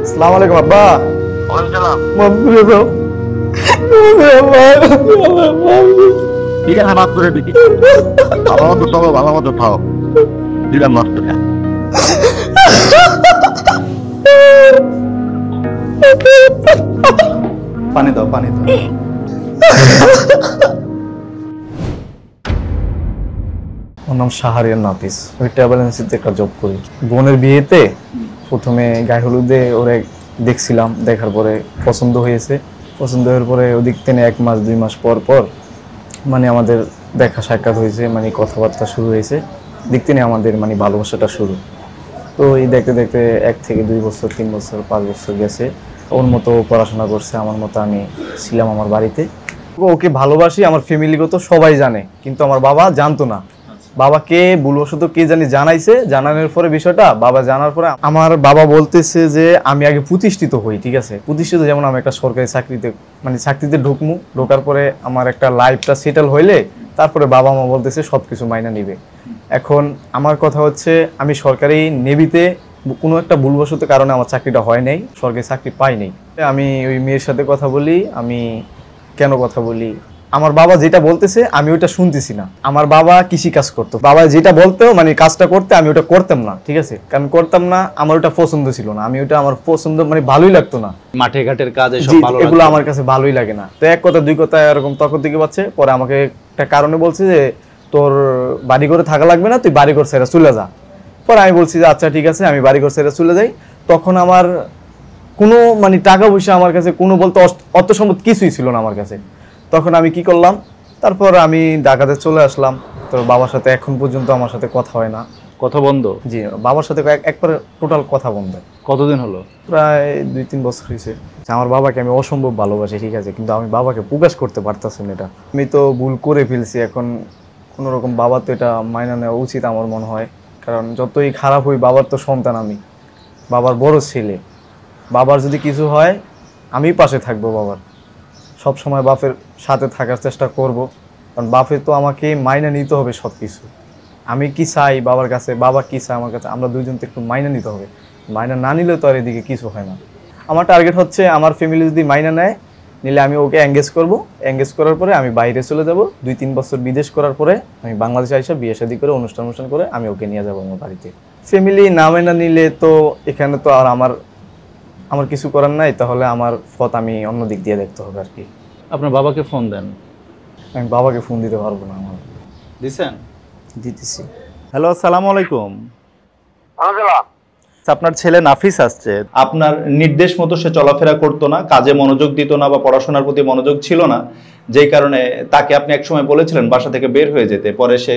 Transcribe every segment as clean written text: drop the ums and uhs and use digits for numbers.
আসসালামু আলাইকুম আব্বা। ওয়ালাইকুম মাফ করে দাও। ঠিক আছে, মাফ করে দিচ্ছি। ভালো মতো চলো, ভালো মতো খাও। দিলাম মাফ করে। পানি দাও, পানি দাও। আমার নাম শাহরিয়ার নাফিস। আমি ট্রাভেল এজেন্সিতে একটা জব করি। বোনের বিয়েতে প্রথমে গায়ে হলুদে ওরে দেখছিলাম, দেখার পরে পছন্দ হয়েছে। পছন্দ হওয়ার পরে ওদিক থেকে 1 মাস 2 মাস পর পর মানে আমাদের দেখা সাক্ষাৎ হয়েছে, মানে কথাবার্তা শুরু হয়েছে। দিক থেকে আমাদের মানে ভালোবাসাটা শুরু। তো এই দেখতে দেখতে 1 থেকে 2 বছর, 3 বছর, 5 বছর গেছে। ওর মতো পড়াশোনা করছে, আমার মতো আমি ছিলাম আমার বাড়িতে। ওকে ভালোবাসি, আমার ফ্যামিলিগত সবাই জানে, কিন্তু আমার বাবা জানতো না। বাবাকে ভুলবশত কে জানি জানাইছে, জানানোর পরে বিষয়টা বাবা জানার পরে আমার বাবা বলতেছে যে আমি আগে প্রতিষ্ঠিত হই। ঠিক আছে, প্রতিষ্ঠিত যেমন আমি একটা সরকারি চাকরিতে মানে চাকরিতে ঢোকার পরে আমার একটা লাইফটা সেটেল হইলে তারপরে বাবা মা বলতেছে সব কিছু মাইনা নিবে। এখন আমার কথা হচ্ছে আমি সরকারি নেভিতে কোনো একটা ভুলবশত কারণে আমার চাকরিটা হয় নাই, সরকারি চাকরি পাই নাই। আমি ওই মেয়ের সাথে কথা বলি। আমি কেন কথা বলি, আমার বাবা যেটা বলতেছে আমি ওইটা শুনতেছি না। আমার বাবা কৃষি কাজ করতো, বাবা যেটা বলতো মানে কাজটা করতে, আমি ওটা করতাম না। ঠিক আছে, কারণ করতাম না, আমার ওটা পছন্দ ছিল না। আমি ওটা আমার পছন্দ মানে ভালোই লাগতো না। মাঠে ঘাটের কাজ এগুলো আমার কাছে ভালোই লাগে না। তো এক কথা 2 কথা এরকম তর্ক দিকে পাচ্ছে। পরে আমাকে একটা কারণে বলছে যে তোর বাড়ি ঘরে থাকা লাগবে না, তুই বাড়ি ঘর ছেড়ে চলে যা। পরে আমি বলছি যে আচ্ছা ঠিক আছে, আমি বাড়ি ঘর ছেড়ে চলে যাই। তখন আমার কোনো মানে টাকা পয়সা আমার কাছে কোনো বলতে অর্থ সম্পদ কিছুই ছিল না আমার কাছে। তখন আমি কি করলাম, তারপর আমি ঢাকাতে চলে আসলাম। তো বাবার সাথে এখন পর্যন্ত আমার সাথে কথা হয় না। কথা বন্ধ? জি, বাবার সাথে একবার টোটাল কথা বন্ধ। কতদিন হলো? প্রায় 2-3 বছর হয়েছে। আমার বাবাকে আমি অসম্ভব ভালোবাসি, ঠিক আছে, কিন্তু আমি বাবাকে প্রকাশ করতে পারতাছি না। এটা আমি তো ভুল করে ফেলছি। এখন কোনো রকম বাবা তো এটা মাইনা নেওয়া উচিত আমার মনে হয়। কারণ যতই খারাপ হই, বাবার তো সন্তান আমি, বাবার বড় ছেলে। বাবার যদি কিছু হয় আমি পাশে থাকবো বাবার, সব সময় বাপের সাথে থাকার চেষ্টা করব। কারণ বাপের তো আমাকে মাইনা নিতে হবে সব কিছু। আমি কি চাই বাবার কাছে, বাবা কি চায় আমার কাছে, আমরা দুইজন তো একটু মাইনা নিতে হবে। মাইনা না নিলে তো আর এদিকে কিছু হয় না। আমার টার্গেট হচ্ছে আমার ফ্যামিলি যদি মাইনা নেয়, নিলে আমি ওকে এঙ্গেজ করব। এঙ্গেজ করার পরে আমি বাইরে চলে যাব। 2-3 বছর বিদেশ করার পরে আমি বাংলাদেশে এসে বিয়ে শাদী করে অনুষ্ঠান করে আমি ওকে নিয়ে যাবো আমার বাড়িতে। ফ্যামিলি না মাইনা নিলে তো এখানে তো আর আমার কিছু করার নাই। তাহলে আমার পথ আমি অন্য দিক দিয়ে দেখতে হবে আর কি। আপনার বাবাকে ফোন দেন। আমি বাবাকে ফোন দিতে পারবো না। আমার দিছেন? দিতেছি। হ্যালো, আসসালামু আলাইকুম। আসসালাম। আপনার ছেলে নাফিস আসছে। আপনার নির্দেশ মতো সে চলাফেরা করতো না, কাজে মনোযোগ দিত না বা পড়াশোনার প্রতি মনোযোগ ছিল না, যেই কারণে তাকে আপনি একসময় বলেছিলেন বাসা থেকে বের হয়ে যেতে। পরে সে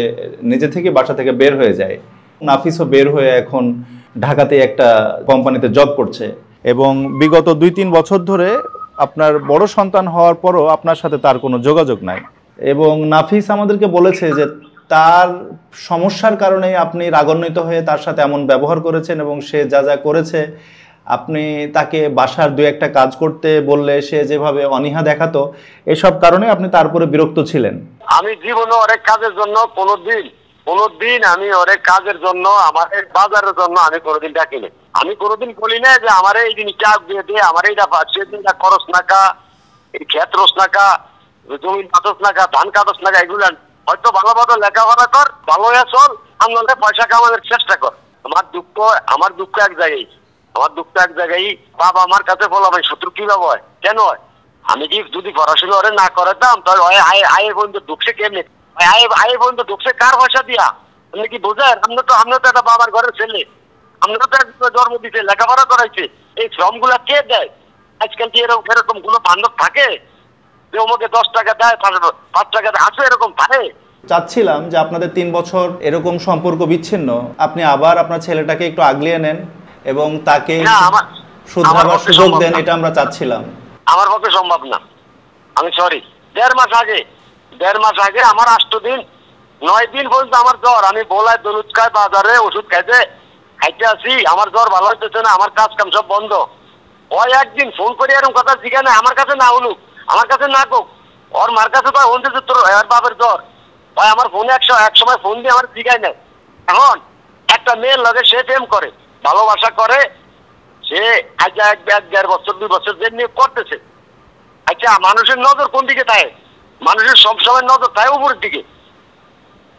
নিজে থেকে বাসা থেকে বের হয়ে যায়। নাফিসও বের হয়ে এখন ঢাকাতে একটা কোম্পানিতে জব করছে এবং বিগত 2-3 বছর ধরে আপনার বড় সন্তান হওয়ার পরও আপনার সাথে তার কোনো যোগাযোগ নাই। এবং নাফিস আমাদেরকে বলেছে যে তার সমস্যার কারণেই আপনি রাগান্বিত হয়ে তার সাথে এমন ব্যবহার করেছেন এবং সে যা যা করেছে, আপনি তাকে বাসার 2-1টা কাজ করতে বললে সে যেভাবে অনীহা দেখাতো, এসব কারণে আপনি তারপরে বিরক্ত ছিলেন। আমি জীবনে অনেক কাজের জন্য কোনোদিন আমি অনেক কাজের জন্য আমার বাজারের জন্য আমি কোনোদিন ডাকিনি। আমি কোনোদিন বলি না যে আমার এই জিনিসটা দিয়ে দিয়ে আমার এইটা সেদিনটা খরচ নাকা, এই ক্ষেত রস নাকা, জমি কাটস নাকা, ধান কাটস নাকা, এগুলো হয়তো ভালো ভালো লেখাপড়া কর, ভালো চল, আন্দোলনে পয়সা কামানোর চেষ্টা কর। আমার দুঃখ এক জায়গায় বাবা আমার কাছে বলো ভাই শত্রু কিভাবে হয়, কেন হয়? আমি কি যদি পড়াশোনা ওরে না করাতাম তাহলে আয়ে পর্যন্ত ঢুকছে কেমনি? আয়ে পর্যন্ত ঢুকছে কার পয়সা দিয়া? আপনি কি বোঝেন? আমরা তো একটা বাবার ঘরের ছেলে, আমরা তো জন্ম দিতে লেখাপড়া করাইছে। এই শ্রম গুলা কে দেয়? আজকাল কি এরকম কোনো বান্ধব থাকে যে ওকে 10 টাকা দেয়, 5 টাকা দেয়? আছে এরকম থাকে? চাচ্ছিলাম যে আপনাদের 3 বছর এরকম সম্পর্ক বিচ্ছিন্ন, আপনি আবার আপনার ছেলেটাকে একটু আগলিয়ে নেন এবং তাকে শুধরাবার সুযোগ দেন, এটা আমরা চাচ্ছিলাম। আমার পক্ষে সম্ভব না, আমি সরি। 1.5 মাস আগে আমার 8 দিন 9 দিন পর্যন্ত আমার জ্বর। আমি বলায় দলুদ খাই, বাজারে ওষুধ খাইতে আসি, আমার জ্বর ভালো হইতেছে না, আমার কাজ কাম সব বন্ধ। ওই একদিন ফোন করে এরকম কথা জিজ্ঞাসা না, আমার কাছে না হলুক, আমার কাছে না কোক, ওর মার কাছে তো হন যে তোর বাপের জ্বর। ওই আমার ফোনে এক সময় ফোন দিয়ে আমার জিজ্ঞাসা নেয়। এখন একটা মেয়ের লগে সে প্রেম করে, ভালোবাসা করে, সে আচ্ছা 1-1.5 বছর 2 বছর যে নিয়ে করতেছে। আচ্ছা মানুষের নজর কোন দিকে থাকে? মানুষের সবসময় নজর থাকে উপরের দিকে।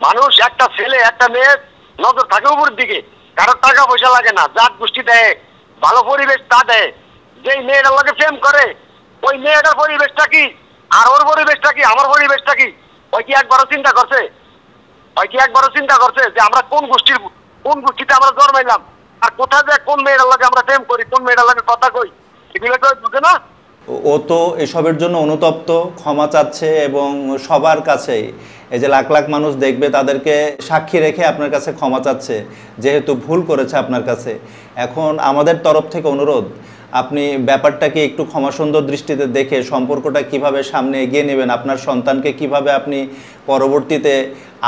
মানুষ একটা ছেলে একটা মেয়ের নজর থাকে উপরের দিকে, কারোর টাকা পয়সা লাগে না, জাত গোষ্ঠী দেয়, ভালো পরিবেশ তা দেয়। যেই মেয়েটার লগে প্রেম করে ওই মেয়েটার পরিবেশটা কি আর ওর পরিবেশটা কি আমার পরিবেশটা কি, ওই কি একবারও চিন্তা করছে? ওই কি একবারও চিন্তা করছে যে আমরা কোন গোষ্ঠীতে আমরা জন্মাইলাম, আর কোথায় যে কোন মেয়েটার লগে আমরা প্রেম করি, কোন মেয়েটার লগে কথা কই, এগুলো তো বুঝে না। ও তো এসবের জন্য অনুতপ্ত, ক্ষমা চাচ্ছে এবং সবার কাছেই এই যে লাখ লাখ মানুষ দেখবে তাদেরকে সাক্ষী রেখে আপনার কাছে ক্ষমা চাচ্ছে, যেহেতু ভুল করেছে আপনার কাছে। এখন আমাদের তরফ থেকে অনুরোধ, আপনি ব্যাপারটাকে একটু ক্ষমাসুন্দর দৃষ্টিতে দেখে সম্পর্কটা কিভাবে সামনে এগিয়ে নেবেন, আপনার সন্তানকে কিভাবে আপনি পরবর্তীতে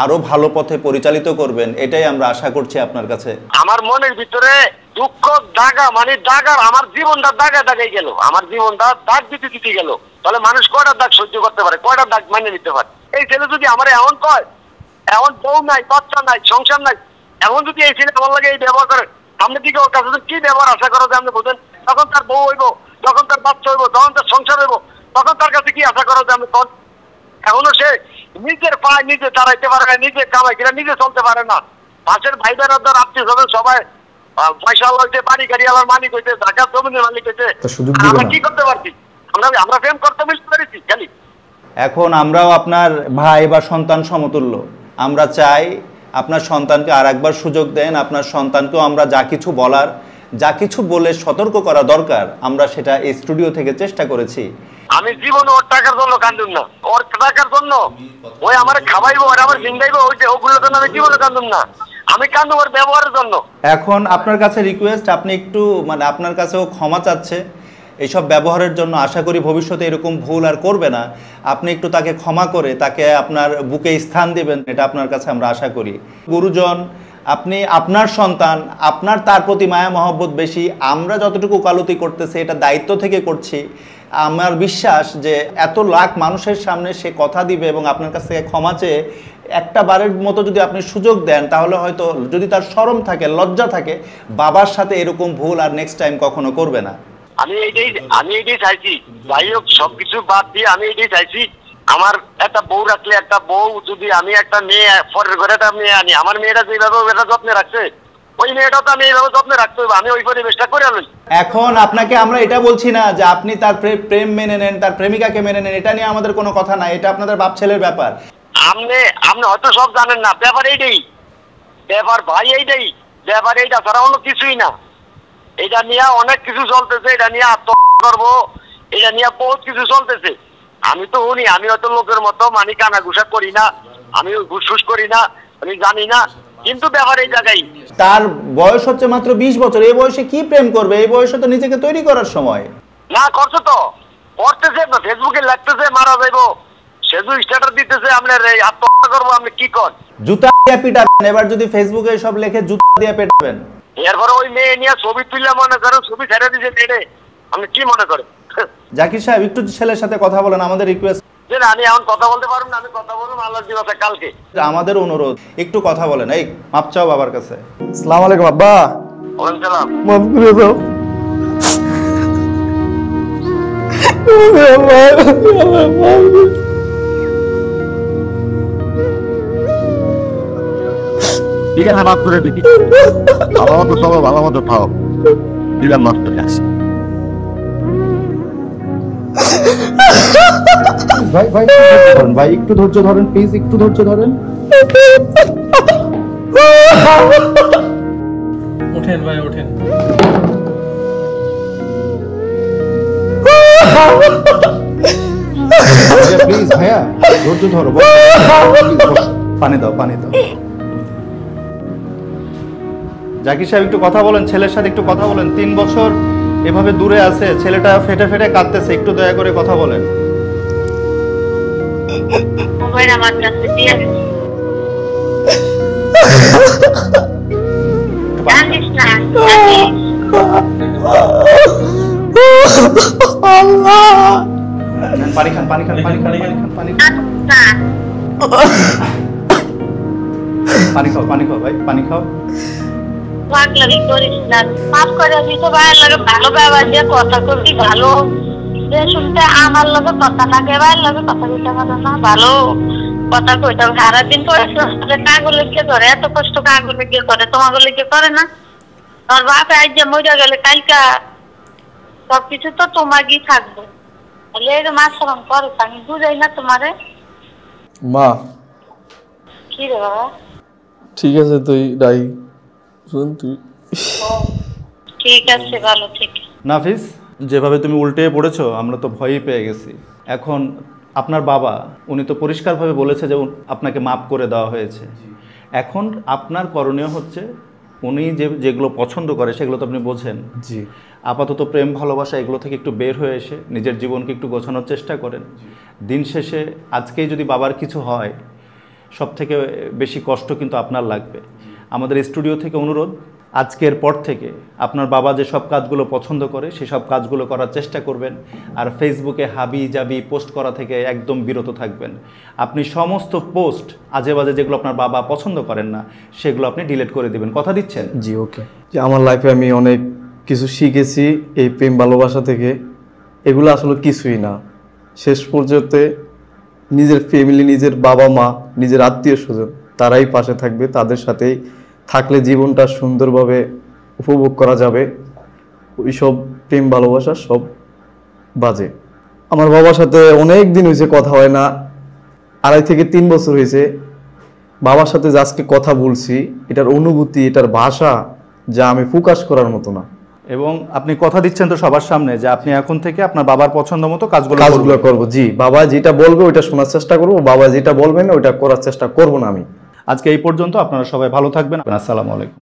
আরো ভালো পথে পরিচালিত করবেন, এটাই আমরা আশা করছি আপনার কাছে। আমার মনের ভিতরে দুঃখ দাগা, মানে দাগার আমার জীবনটা দাগাই গেল, আমার জীবনটা দাগ দিতে গেল। তাহলে মানুষ কয়টা দাগ সহ্য করতে পারে, কয়টা দাগ মানে নিতে পারে? এই ছেলে যদি আমার এমন কয়, এমন বউ নাই, বাচ্চা নাই, সংসার নাই, এখন যদি এই ছেলে আমার লাগে এই ব্যবহার করে, সামনে দিকে ওর কাছে কি ব্যবহার আশা করা যায় আপনি বোঝেন? তখন তার বউ হইব, যখন তার বাচ্চা হইব, যখন তার সংসার হইব, তখন তার কাছে কি আশা করা যায় আপনি? এখনো সে নিজের পায়ে নিজে দাঁড়াইতে পারে না, নিজে কামাই কিনা নিজে চলতে পারে না। পাশের ভাই বোনেরা আত্মীয় স্বজন সবাই পয়সা হইতে, বাড়ি গাড়ি আলার মালিক হইতে, ঢাকার জমিনের মালিক হইতে, আমরা কি করতে পারছি? আমরা প্রেম করতে মিলতে পেরেছি খালি। এখন আমরাও আপনার ভাই বা সন্তান সমতুল্য, আমরা চাই আপনার সন্তানকে আর একবার সুযোগ দেন। আপনার সন্তানকেও আমরা যা কিছু বলার, যা কিছু বলে সতর্ক করা দরকার, আমরা সেটা এই স্টুডিও থেকে চেষ্টা করেছি। আমি জীবনে ওর টাকার জন্য কান্দুম না, ওর টাকার জন্য ওই আমার খাওয়াইবো, ওর আমার জিন্দাইবো, ওগুলোর জন্য আমি জীবনে কান্দুম না, আমি কান্দুম ওর ব্যবহারের জন্য। এখন আপনার কাছে রিকোয়েস্ট, আপনি একটু মানে আপনার কাছেও ক্ষমা চাচ্ছে এইসব ব্যবহারের জন্য। আশা করি ভবিষ্যতে এরকম ভুল আর করবে না। আপনি একটু তাকে ক্ষমা করে তাকে আপনার বুকে স্থান দিবেন, এটা আপনার কাছে আমরা আশা করি। গুরুজন, আপনি আপনার সন্তান, আপনার তার প্রতি মায়া মহব্বত বেশি। আমরা যতটুকু ওকালতি করতেছি এটা দায়িত্ব থেকে করছি। আমার বিশ্বাস যে এত লাখ মানুষের সামনে সে কথা দিবে এবং আপনার কাছ থেকে ক্ষমা চেয়ে একটা বারের মতো যদি আপনি সুযোগ দেন, তাহলে হয়তো যদি তার শরম থাকে, লজ্জা থাকে, বাবার সাথে এরকম ভুল আর নেক্সট টাইম কখনো করবে না। আমি এইটাই চাইছি, যাই হোক সবকিছু বাদ দিয়ে আমি এইটাই চাইছি, আমার একটা বউ রাখলে, একটা বউ যদি আমি একটা মেয়ে পরের ঘরে একটা মেয়ে আনি, আমার মেয়েটা যেভাবে এটা যত্নে রাখছে, ওই মেয়েটাও তো আমি এইভাবে যত্নে রাখতে হবে, আমি ওই পরিবেশটা করে আনি। এখন আপনাকে আমরা এটা বলছি না যে আপনি তার প্রেম মেনে নেন, তার প্রেমিকাকে মেনে নেন, এটা নিয়ে আমাদের কোনো কথা নাই, এটা আপনাদের বাপ ছেলের ব্যাপার। আপনি হয়তো সব জানেন না, ব্যাপার এইটাই, ব্যাপার ভাই এইটাই, ব্যাপার এইটা ছাড়া অন্য কিছুই না। এটা নিয়ে অনেক কিছু চলতেছে, এটা নিয়ে আত্মহত্যা করবো, এটা নিয়ে বহুত কিছু চলতেছে। আমি তো শুনি, আমি হয়তো লোকের মতো মানি কানা ঘুষা করি না, আমি ঘুষফুস করি না, আমি জানি না, কিন্তু ব্যাপার এই জায়গায়। তার বয়স হচ্ছে মাত্র 20 বছর, এই বয়সে কি প্রেম করবে? এই বয়সে তো নিজেকে তৈরি করার সময়। না করছে তো, করতেছে, ফেসবুকে লাগতেছে মারা যাইবো, সেজু স্ট্যাটাস দিতেছে, আপনার আত্মহত্যা করবো, আপনি কি কর? জুতা দিয়ে পিটাবেন, এবার যদি ফেসবুকে সব লেখে জুতা দিয়ে পেটাবেন। এরপরে ওই মেয়ে নিয়ে ছবি তুললে মনে করেন ছবি ছেড়ে দিয়েছে মেয়ে, আপনি কি মনে করেন? জাকির সাহেব, একটু ছেলের সাথে কথা বলেন, আমাদের রিকোয়েস্ট। যে না, আমি এখন কথা বলতে পারবো না, আমি কথা বলবো আল্লাহর দিবসে কালকে। আমাদের অনুরোধ, একটু কথা বলেন। এই মাপ চাও বাবার কাছে। আসসালামু আলাইকুম আব্বা, ওয়ালাইকুম সালাম। মাফ করে দাও। ঠিক আছে, মাফ করে দিবি। ভালো মতো সবাই ভালো মতো খাও, দিলাম মাফ করে আসি। ভাই ভাই ভাই একটু ধৈর্য ধরেন প্লিজ, একটু ধৈর্য ধরেন। ওঠেন ভাই, ওঠেন। প্লিজ ভাইয়া ধৈর্য ধরো, পানি দাও, পানি দাও। জাকির সাহেব একটু কথা বলেন, ছেলের সাথে একটু কথা বলেন। 3 বছর এভাবে দূরে আছে, ছেলেটা ফেটে ফেটে কাঁদতেছে, একটু দয়া করে কথা বলেন। মোবাইল আমার কাছে দিয়ে জানিস না, পানি খান, পানি খান, পানি খান, পানি খান, পানি খান, পানি খাও, পানি খাও ভাই, পানি খাও। পাগলামি করিস না, মাফ করে দিতে ভাইয়ের লগে ভালো ব্যবহার দিয়ে কথা করবি, ভালো যে শুনতে আমার লগে কথা না কে ভাইয়ের লগে কথা কইতে পারো না, ভালো কথা কইতে হবে। সারাদিন কাগজ লিখে করে, এত কষ্ট কাগজ লিখে করে, তোমাকে লিখে করে না। তোর বাপ আজ যে মরে গেলে কালকা সবকিছু তো তোমারই থাকবে, তাহলে এর মাসরম করো, আমি বুঝাই না তোমারে। মা কি রে বাবা? ঠিক আছে, তুই ডাই শুন তুই। ঠিক আছে, ভালো, ঠিক আছে। নাফিস, যেভাবে তুমি উল্টে পড়েছো আমরা তো ভয়ই পেয়ে গেছি। এখন আপনার বাবা উনি তো পরিষ্কারভাবে বলেছে যে আপনাকে মাফ করে দেওয়া হয়েছে। এখন আপনার করণীয় হচ্ছে উনি যেগুলো পছন্দ করে সেগুলো তো আপনি বোঝেন। জি। আপাতত প্রেম ভালোবাসা এগুলো থেকে একটু বের হয়ে এসে নিজের জীবনকে একটু গোছানোর চেষ্টা করেন। দিন শেষে আজকেই যদি বাবার কিছু হয় সব থেকে বেশি কষ্ট কিন্তু আপনার লাগবে। আমাদের স্টুডিও থেকে অনুরোধ, আজকের পর থেকে আপনার বাবা যে সব কাজগুলো পছন্দ করে সেসব কাজগুলো করার চেষ্টা করবেন। আর ফেসবুকে হাবি জাবি পোস্ট করা থেকে একদম বিরত থাকবেন। আপনি সমস্ত পোস্ট আজে বাজে যেগুলো আপনার বাবা পছন্দ করেন না সেগুলো আপনি ডিলিট করে দিবেন। কথা দিচ্ছেন? জি, ওকে। যে আমার লাইফে আমি অনেক কিছু শিখেছি এই প্রেম ভালোবাসা থেকে। এগুলো আসলে কিছুই না। শেষ পর্যন্ত নিজের ফ্যামিলি, নিজের বাবা মা, নিজের আত্মীয় স্বজন তারাই পাশে থাকবে। তাদের সাথেই থাকলে জীবনটা সুন্দরভাবে উপভোগ করা যাবে। ওইসব প্রেম ভালোবাসা সব বাজে। আমার বাবার সাথে অনেক দিন হয়েছে কথা হয় না, 2.5 থেকে 3 বছর হয়েছে। বাবার সাথে যে আজকে কথা বলছি, এটার অনুভূতি, এটার ভাষা যা আমি প্রকাশ করার মতো না। এবং আপনি কথা দিচ্ছেন তো সবার সামনে যে আপনি এখন থেকে আপনার বাবার পছন্দ মতো কাজগুলো করবো। জি, বাবা যেটা বলবে ওইটা শোনার চেষ্টা করবো, বাবা যেটা বলবেন ওইটা করার চেষ্টা করবো না আমি। আজকে এই পর্যন্ত। আপনারা সবাই ভালো থাকবেন। আসসালামু আলাইকুম।